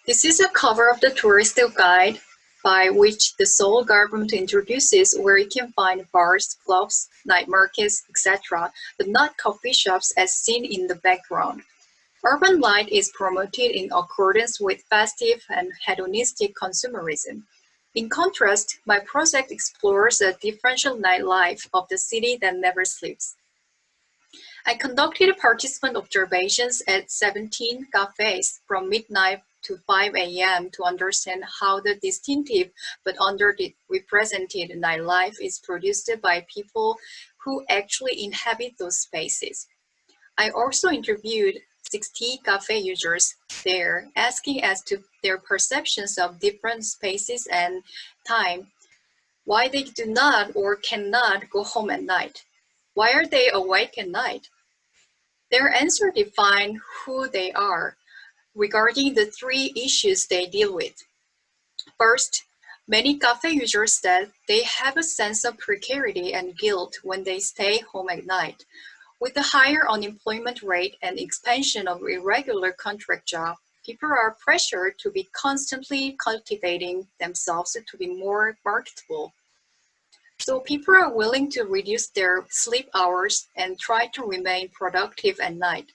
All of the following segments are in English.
This is a cover of the tourist guide by which the Seoul government introduces where you can find bars, clubs, night markets, etc., but not coffee shops as seen in the background. Urban life is promoted in accordance with festive and hedonistic consumerism. In contrast, my project explores a differential nightlife of the city that never sleeps. I conducted participant observations at 17 cafes from midnight to 5 a.m. to understand how the distinctive but underrepresented nightlife is produced by people who actually inhabit those spaces. I also interviewed 60 cafe users there, asking as to their perceptions of different spaces and time, why they do not or cannot go home at night. Why are they awake at night? Their answer define who they are regarding the three issues they deal with. First, many cafe users said they have a sense of precarity and guilt when they stay home at night. With the higher unemployment rate and expansion of irregular contract jobs, people are pressured to be constantly cultivating themselves to be more marketable. So people are willing to reduce their sleep hours and try to remain productive at night.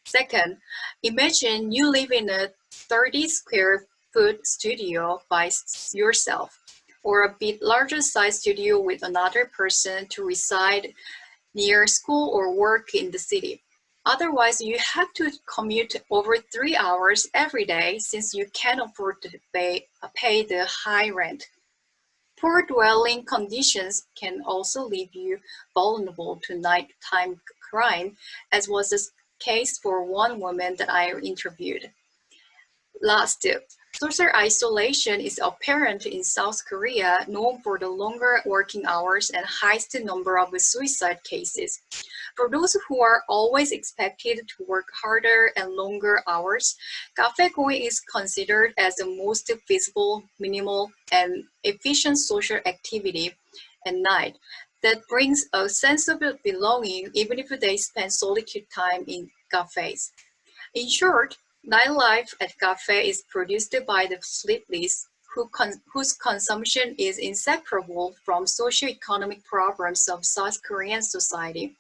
Second, imagine you live in a 30 square foot studio by yourself, or a bit larger size studio with another person to reside near school or work in the city. Otherwise, you have to commute over 3 hours every day since you can't afford to pay the high rent. Poor dwelling conditions can also leave you vulnerable to nighttime crime, as was the case for one woman that I interviewed. Last, social isolation is apparent in South Korea, known for the longer working hours and highest number of suicide cases. For those who are always expected to work harder and longer hours, cafe going is considered as the most feasible, minimal, and efficient social activity at night that brings a sense of belonging even if they spend solitude time in cafes. In short, nightlife at cafe is produced by the sleepless whose consumption is inseparable from socio-economic problems of South Korean society.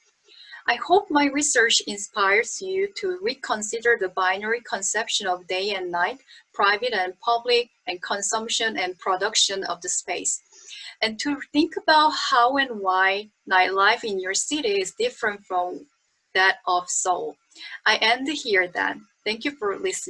I hope my research inspires you to reconsider the binary conception of day and night, private and public, and consumption and production of the space, and to think about how and why nightlife in your city is different from that of Seoul. I end here then. Thank you for listening.